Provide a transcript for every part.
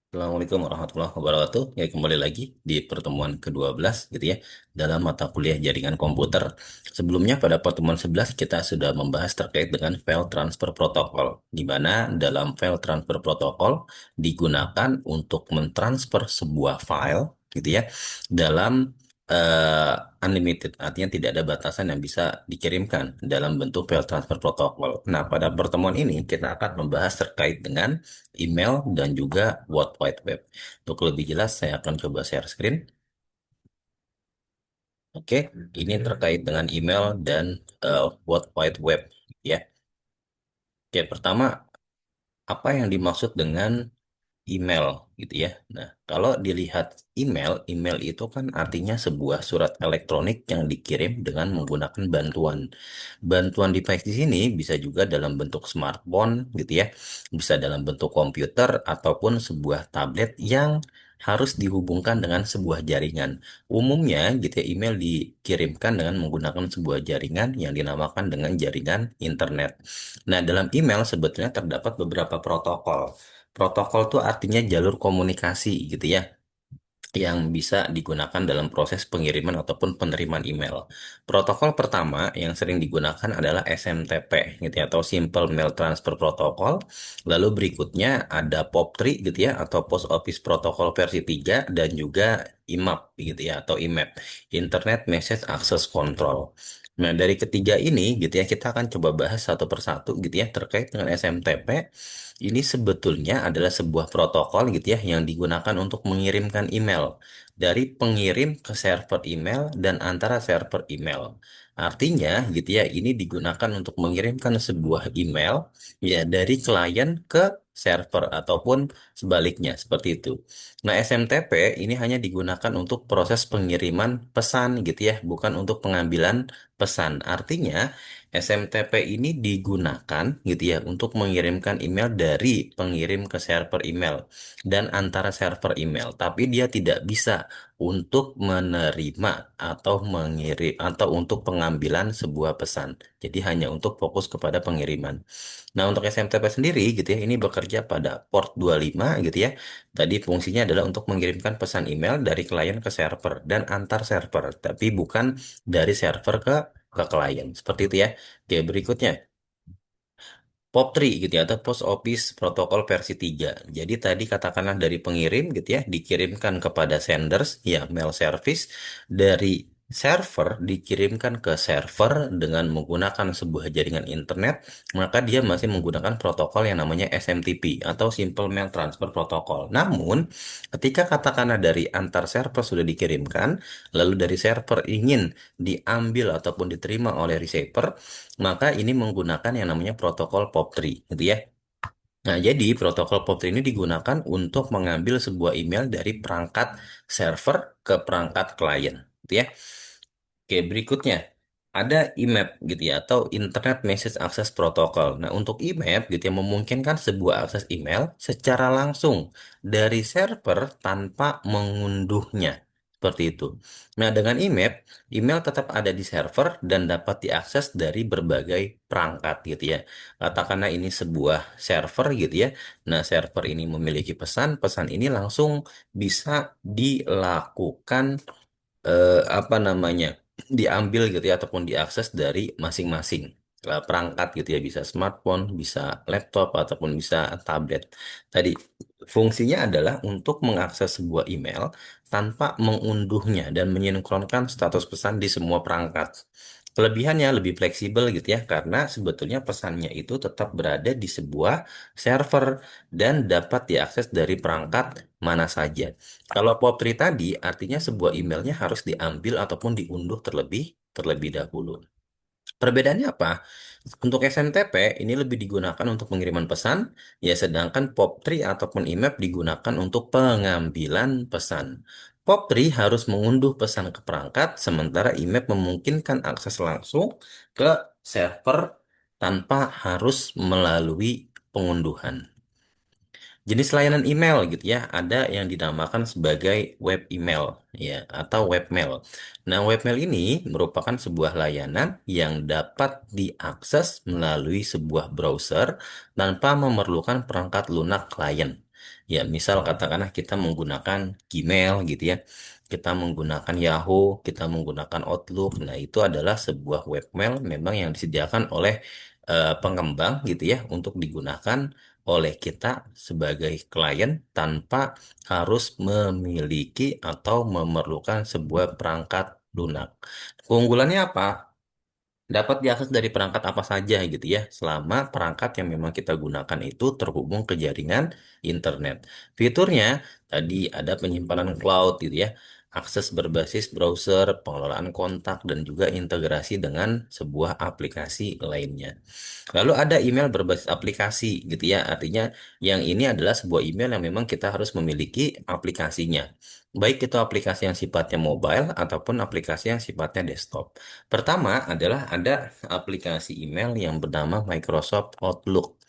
Assalamualaikum warahmatullahi wabarakatuh. Ya, kembali lagi di pertemuan ke-12 gitu ya dalam mata kuliah jaringan komputer. Sebelumnya pada pertemuan 11 kita sudah membahas terkait dengan file transfer protokol, di mana dalam file transfer protokol digunakan untuk mentransfer sebuah file gitu ya dalam eh, unlimited, artinya tidak ada batasan yang bisa dikirimkan dalam bentuk file transfer protokol. Nah, pada pertemuan ini kita akan membahas terkait dengan email dan juga World Wide Web. Untuk lebih jelas, saya akan coba share screen. Oke, ini terkait dengan email dan World Wide Web, ya. Oke, pertama, apa yang dimaksud dengan email gitu ya. Nah, kalau dilihat email itu kan artinya sebuah surat elektronik yang dikirim dengan menggunakan bantuan. Bantuan device di sini bisa juga dalam bentuk smartphone gitu ya. Bisa dalam bentuk komputer ataupun sebuah tablet yang harus dihubungkan dengan sebuah jaringan. Umumnya gitu ya, email dikirimkan dengan menggunakan sebuah jaringan yang dinamakan dengan jaringan internet. Nah, dalam email sebetulnya terdapat beberapa protokol. Protokol itu artinya jalur komunikasi gitu ya, yang bisa digunakan dalam proses pengiriman ataupun penerimaan email. Protokol pertama yang sering digunakan adalah SMTP gitu ya, atau Simple Mail Transfer Protocol. Lalu berikutnya ada POP3 gitu ya, atau Post Office Protocol versi 3, dan juga IMAP gitu ya, atau IMAP, Internet Message Access Control. Nah, dari ketiga ini gitu ya, kita akan coba bahas satu persatu gitu ya terkait dengan SMTP. Ini sebetulnya adalah sebuah protokol gitu ya yang digunakan untuk mengirimkan email dari pengirim ke server email dan antara server email. Artinya gitu ya, ini digunakan untuk mengirimkan sebuah email ya dari klien ke server ataupun sebaliknya seperti itu. Nah, SMTP ini hanya digunakan untuk proses pengiriman pesan gitu ya, bukan untuk pengambilan pesan. Artinya SMTP ini digunakan gitu ya untuk mengirimkan email dari pengirim ke server email dan antara server email, tapi dia tidak bisa untuk menerima atau mengirim atau untuk pengambilan sebuah pesan. Jadi hanya untuk fokus kepada pengiriman. Nah, untuk SMTP sendiri gitu ya, ini bekerja pada port 25 gitu ya. Tadi fungsinya adalah untuk mengirimkan pesan email dari klien ke server dan antar server, tapi bukan dari server ke klien. Seperti itu ya. Oke, berikutnya. POP3 gitu ya, atau Post Office Protocol versi 3. Jadi tadi katakanlah dari pengirim gitu ya, dikirimkan kepada senders, ya mail service, dari server dikirimkan ke server dengan menggunakan sebuah jaringan internet, maka dia masih menggunakan protokol yang namanya SMTP atau Simple Mail Transfer Protocol. Namun, ketika katakanlah dari antar server sudah dikirimkan, lalu dari server ingin diambil ataupun diterima oleh receiver, maka ini menggunakan yang namanya protokol POP3 gitu ya. Nah, jadi protokol POP3 ini digunakan untuk mengambil sebuah email dari perangkat server ke perangkat klien gitu ya. Oke, berikutnya ada IMAP gitu ya, atau Internet Message Access Protocol. Nah, untuk IMAP gitu ya memungkinkan sebuah akses email secara langsung dari server tanpa mengunduhnya. Seperti itu. Nah, dengan IMAP, email tetap ada di server dan dapat diakses dari berbagai perangkat gitu ya. Katakanlah ini sebuah server gitu ya. Nah, server ini memiliki pesan, pesan ini langsung bisa dilakukan apa namanya, diambil gitu ya ataupun diakses dari masing-masing perangkat gitu ya, bisa smartphone, bisa laptop ataupun bisa tablet. Tadi fungsinya adalah untuk mengakses sebuah email tanpa mengunduhnya dan menyinkronkan status pesan di semua perangkat. Kelebihannya lebih fleksibel gitu ya, karena sebetulnya pesannya itu tetap berada di sebuah server dan dapat diakses dari perangkat mana saja. Kalau POP3 tadi artinya sebuah emailnya harus diambil ataupun diunduh terlebih terlebih dahulu. Perbedaannya apa? Untuk SMTP ini lebih digunakan untuk pengiriman pesan, ya sedangkan POP3 ataupun IMAP digunakan untuk pengambilan pesan. POP3 harus mengunduh pesan ke perangkat, sementara IMAP memungkinkan akses langsung ke server tanpa harus melalui pengunduhan. Jenis layanan email gitu ya, ada yang dinamakan sebagai web email ya atau webmail. Nah, webmail ini merupakan sebuah layanan yang dapat diakses melalui sebuah browser tanpa memerlukan perangkat lunak klien. Ya, misal katakanlah kita menggunakan Gmail gitu ya. Kita menggunakan Yahoo, kita menggunakan Outlook. Nah, itu adalah sebuah webmail memang yang disediakan oleh pengembang gitu ya untuk digunakan oleh kita sebagai klien tanpa harus memiliki atau memerlukan sebuah perangkat lunak. Keunggulannya apa? Dapat diakses dari perangkat apa saja gitu ya, selama perangkat yang memang kita gunakan itu terhubung ke jaringan internet. Fiturnya tadi ada penyimpanan cloud gitu ya, akses berbasis browser, pengelolaan kontak, dan juga integrasi dengan sebuah aplikasi lainnya. Lalu ada email berbasis aplikasi gitu ya, artinya yang ini adalah sebuah email yang memang kita harus memiliki aplikasinya. Baik itu aplikasi yang sifatnya mobile ataupun aplikasi yang sifatnya desktop. Pertama adalah ada aplikasi email yang bernama Microsoft Outlook.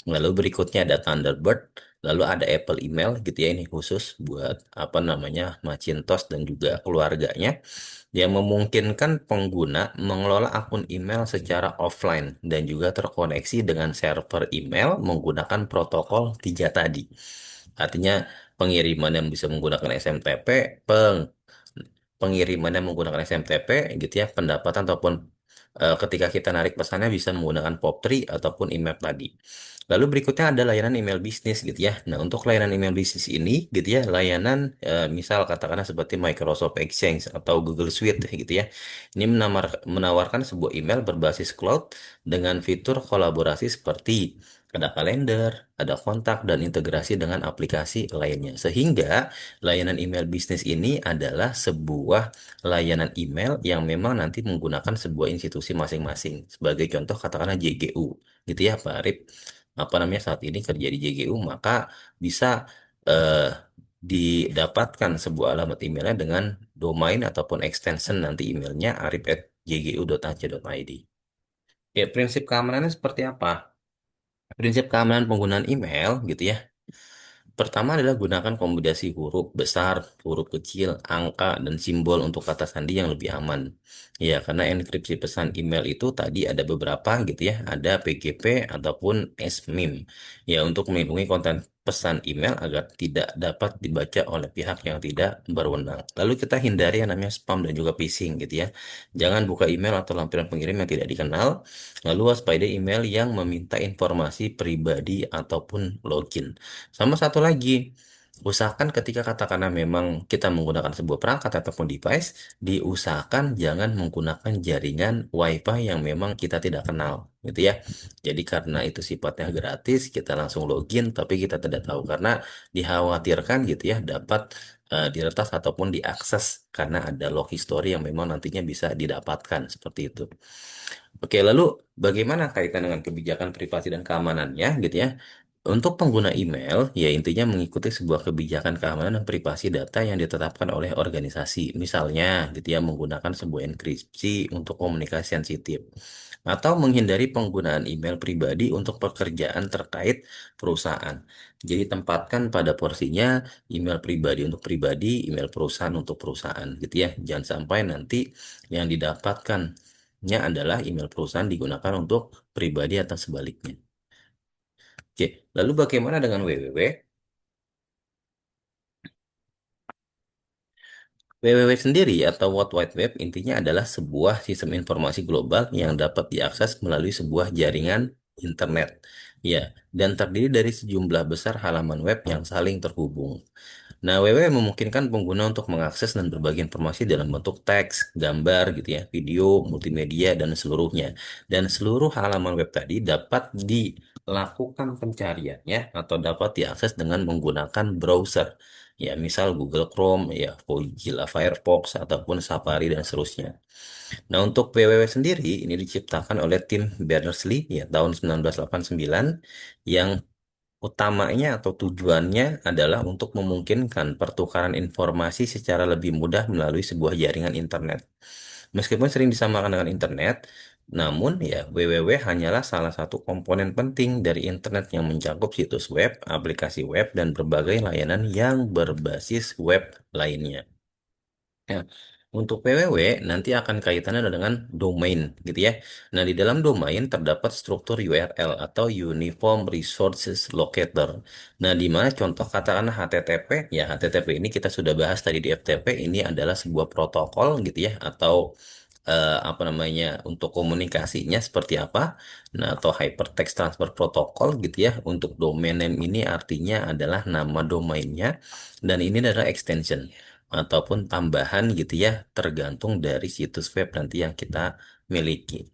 Lalu berikutnya ada Thunderbird, lalu ada Apple Email gitu ya, ini khusus buat apa namanya Macintosh dan juga keluarganya yang memungkinkan pengguna mengelola akun email secara offline dan juga terkoneksi dengan server email menggunakan protokol 3 tadi. Artinya pengiriman yang bisa menggunakan SMTP, pengiriman yang menggunakan SMTP gitu ya, pendapatan ataupun ketika kita narik pesannya bisa menggunakan POP3 ataupun email tadi. Lalu berikutnya ada layanan email bisnis gitu ya. Nah, untuk layanan email bisnis ini gitu ya, layanan misal katakanlah seperti Microsoft Exchange atau Google Suite gitu ya. Ini menawarkan sebuah email berbasis cloud dengan fitur kolaborasi seperti ada kalender, ada kontak, dan integrasi dengan aplikasi lainnya. Sehingga layanan email bisnis ini adalah sebuah layanan email yang memang nanti menggunakan sebuah institusi masing-masing. Sebagai contoh katakanlah JGU gitu ya Pak Arif. Apa namanya saat ini kerja di JGU maka bisa eh, didapatkan sebuah alamat emailnya dengan domain ataupun extension nanti emailnya arif@jgu.ac.id. Ya, prinsip keamanannya seperti apa? Prinsip keamanan penggunaan email gitu ya. Pertama adalah gunakan kombinasi huruf besar, huruf kecil, angka, dan simbol untuk kata sandi yang lebih aman. Ya, karena enkripsi pesan email itu tadi ada beberapa gitu ya, ada PGP ataupun SMIM. Ya, untuk melindungi konten pesan email agar tidak dapat dibaca oleh pihak yang tidak berwenang. Lalu kita hindari yang namanya spam dan juga phishing gitu ya. Jangan buka email atau lampiran pengirim yang tidak dikenal. Lalu waspada email yang meminta informasi pribadi ataupun login. Sama satu lagi, usahakan ketika katakanlah memang kita menggunakan sebuah perangkat ataupun device, diusahakan jangan menggunakan jaringan WiFi yang memang kita tidak kenal, gitu ya. Jadi karena itu sifatnya gratis, kita langsung login, tapi kita tidak tahu karena dikhawatirkan gitu ya dapat diretas ataupun diakses karena ada log history yang memang nantinya bisa didapatkan seperti itu. Oke, lalu bagaimana kaitan dengan kebijakan privasi dan keamanannya gitu ya? Untuk pengguna email, ya intinya mengikuti sebuah kebijakan keamanan dan privasi data yang ditetapkan oleh organisasi. Misalnya, gitu ya, menggunakan sebuah enkripsi untuk komunikasi sensitif. Atau menghindari penggunaan email pribadi untuk pekerjaan terkait perusahaan. Jadi tempatkan pada porsinya email pribadi untuk pribadi, email perusahaan untuk perusahaan, gitu ya. Jangan sampai nanti yang didapatkannya adalah email perusahaan digunakan untuk pribadi atau sebaliknya. Oke, lalu bagaimana dengan www? www sendiri atau World Wide Web intinya adalah sebuah sistem informasi global yang dapat diakses melalui sebuah jaringan internet. Ya, dan terdiri dari sejumlah besar halaman web yang saling terhubung. Nah, www memungkinkan pengguna untuk mengakses dan berbagi informasi dalam bentuk teks, gambar gitu ya, video, multimedia, dan seluruhnya. Dan seluruh halaman web tadi dapat dilakukan pencariannya atau dapat diakses dengan menggunakan browser. Ya, misal Google Chrome, ya, Mozilla Firefox, ataupun Safari, dan seterusnya. Nah, untuk www sendiri ini diciptakan oleh tim Berners-Lee ya tahun 1989 yang utamanya atau tujuannya adalah untuk memungkinkan pertukaran informasi secara lebih mudah melalui sebuah jaringan internet. Meskipun sering disamakan dengan internet, namun ya www hanyalah salah satu komponen penting dari internet yang mencakup situs web, aplikasi web, dan berbagai layanan yang berbasis web lainnya. Ya, Untuk PWW nanti akan kaitannya dengan domain gitu ya. Nah, di dalam domain terdapat struktur URL atau Uniform Resources Locator. Nah, di mana contoh katakanlah HTTP, ya HTTP ini kita sudah bahas tadi di FTP, ini adalah sebuah protokol gitu ya, atau apa namanya, untuk komunikasinya seperti apa. Nah, atau Hypertext Transfer Protocol gitu ya. Untuk domain name ini artinya adalah nama domainnya, dan ini adalah extension ataupun tambahan gitu ya, tergantung dari situs web nanti yang kita miliki.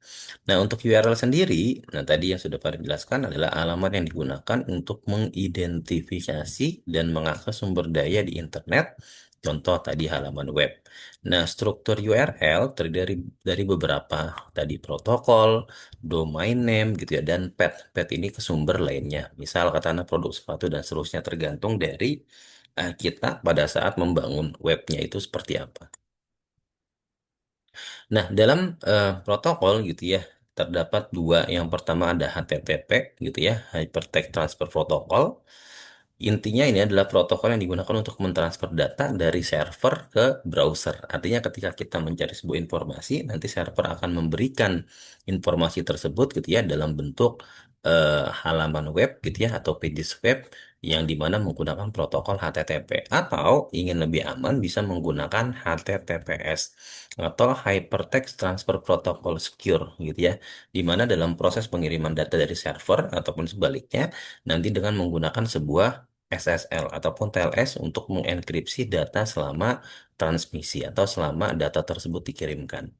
Nah, untuk URL sendiri, nah tadi yang sudah Pak jelaskan adalah alamat yang digunakan untuk mengidentifikasi dan mengakses sumber daya di internet. Contoh tadi halaman web. Nah, struktur URL terdiri dari beberapa tadi protokol, domain name gitu ya, dan path. Path ini ke sumber lainnya. Misal katakanlah produk sepatu dan seterusnya, tergantung dari kita pada saat membangun webnya itu seperti apa. Nah, dalam protokol gitu ya, terdapat dua. Yang pertama ada HTTP gitu ya, Hypertext Transfer Protocol. Intinya ini adalah protokol yang digunakan untuk mentransfer data dari server ke browser. Artinya ketika kita mencari sebuah informasi, nanti server akan memberikan informasi tersebut gitu ya dalam bentuk halaman web gitu ya, atau pages web yang dimana menggunakan protokol HTTP. Atau ingin lebih aman bisa menggunakan HTTPS atau Hypertext Transfer Protocol Secure gitu ya. Dimana dalam proses pengiriman data dari server ataupun sebaliknya, nanti dengan menggunakan sebuah SSL ataupun TLS untuk mengenkripsi data selama transmisi atau selama data tersebut dikirimkan.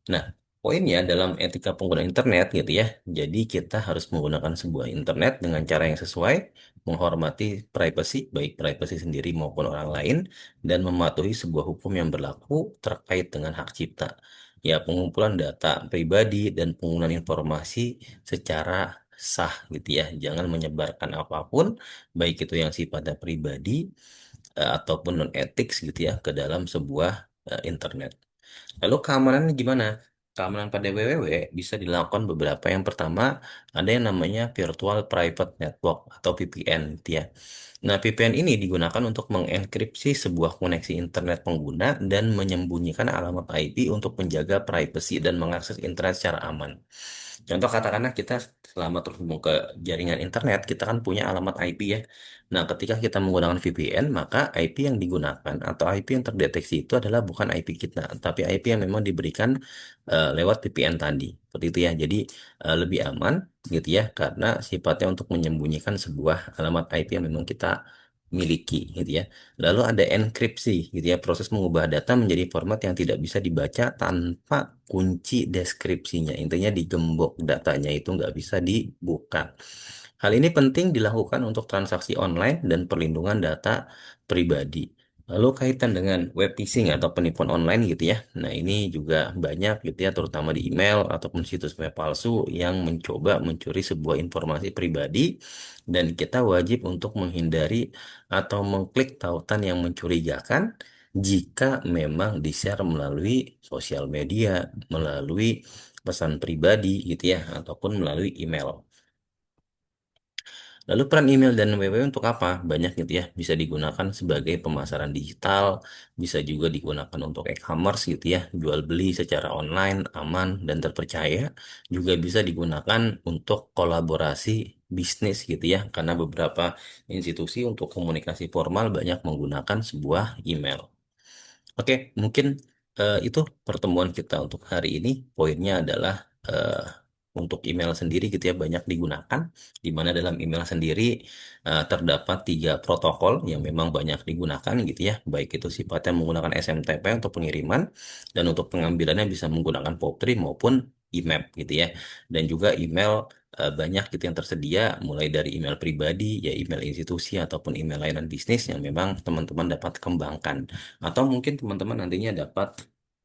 Nah, poinnya dalam etika pengguna internet gitu ya. Jadi kita harus menggunakan sebuah internet dengan cara yang sesuai, menghormati privacy, baik privacy sendiri maupun orang lain, dan mematuhi sebuah hukum yang berlaku terkait dengan hak cipta. Ya, pengumpulan data pribadi dan penggunaan informasi secara sah gitu ya. Jangan menyebarkan apapun, baik itu yang sifatnya pribadi ataupun non etik gitu ya, ke dalam sebuah internet. Lalu keamanannya gimana? Keamanan pada www bisa dilakukan beberapa. Yang pertama, ada yang namanya Virtual Private Network atau VPN gitu ya. Nah, VPN ini digunakan untuk mengenkripsi sebuah koneksi internet pengguna dan menyembunyikan alamat IP untuk menjaga privasi dan mengakses internet secara aman. Contoh katakanlah kita selama terhubung ke jaringan internet, kita kan punya alamat IP ya. Nah, ketika kita menggunakan VPN, maka IP yang digunakan atau IP yang terdeteksi itu adalah bukan IP kita, tapi IP yang memang diberikan lewat VPN tadi. Seperti itu ya. Jadi lebih aman gitu ya, karena sifatnya untuk menyembunyikan sebuah alamat IP yang memang kita miliki gitu ya. Lalu ada enkripsi gitu ya, proses mengubah data menjadi format yang tidak bisa dibaca tanpa kunci deskripsinya. Intinya digembok datanya itu nggak bisa dibuka. Hal ini penting dilakukan untuk transaksi online dan perlindungan data pribadi. Lalu kaitan dengan web phishing atau penipuan online gitu ya. Nah, ini juga banyak gitu ya, terutama di email ataupun situs web palsu yang mencoba mencuri sebuah informasi pribadi, dan kita wajib untuk menghindari atau mengklik tautan yang mencurigakan jika memang di-share melalui sosial media, melalui pesan pribadi gitu ya, ataupun melalui email. Lalu peran email dan WWW untuk apa? Banyak gitu ya. Bisa digunakan sebagai pemasaran digital, bisa juga digunakan untuk e-commerce gitu ya, jual beli secara online, aman dan terpercaya. Juga bisa digunakan untuk kolaborasi bisnis gitu ya, karena beberapa institusi untuk komunikasi formal banyak menggunakan sebuah email. Oke, mungkin itu pertemuan kita untuk hari ini. Poinnya adalah eh, untuk email sendiri gitu ya, banyak digunakan, di mana dalam email sendiri terdapat tiga protokol yang memang banyak digunakan gitu ya, baik itu sifatnya menggunakan SMTP untuk pengiriman, dan untuk pengambilannya bisa menggunakan POP3 maupun IMAP gitu ya. Dan juga email banyak gitu yang tersedia, mulai dari email pribadi, ya email institusi ataupun email layanan bisnis yang memang teman-teman dapat kembangkan. Atau mungkin teman-teman nantinya dapat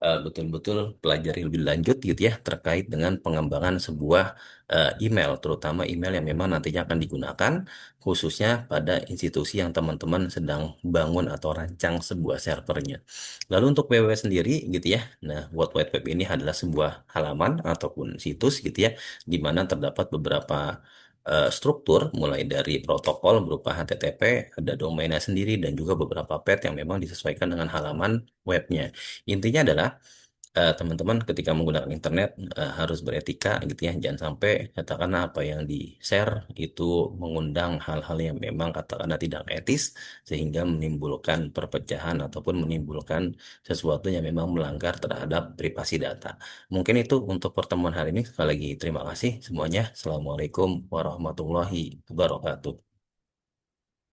betul-betul pelajari lebih lanjut gitu ya, terkait dengan pengembangan sebuah email, terutama email yang memang nantinya akan digunakan khususnya pada institusi yang teman-teman sedang bangun atau rancang sebuah servernya. Lalu untuk www sendiri gitu ya, nah World Wide Web ini adalah sebuah halaman ataupun situs gitu ya, di mana terdapat beberapa struktur, mulai dari protokol berupa HTTP, ada domainnya sendiri, dan juga beberapa path yang memang disesuaikan dengan halaman webnya. Intinya adalah teman-teman ketika menggunakan internet harus beretika gitu ya, jangan sampai katakanlah apa yang di-share itu mengundang hal-hal yang memang katakanlah tidak etis sehingga menimbulkan perpecahan ataupun menimbulkan sesuatu yang memang melanggar terhadap privasi data. Mungkin itu untuk pertemuan hari ini. Sekali lagi terima kasih semuanya. Assalamualaikum warahmatullahi wabarakatuh.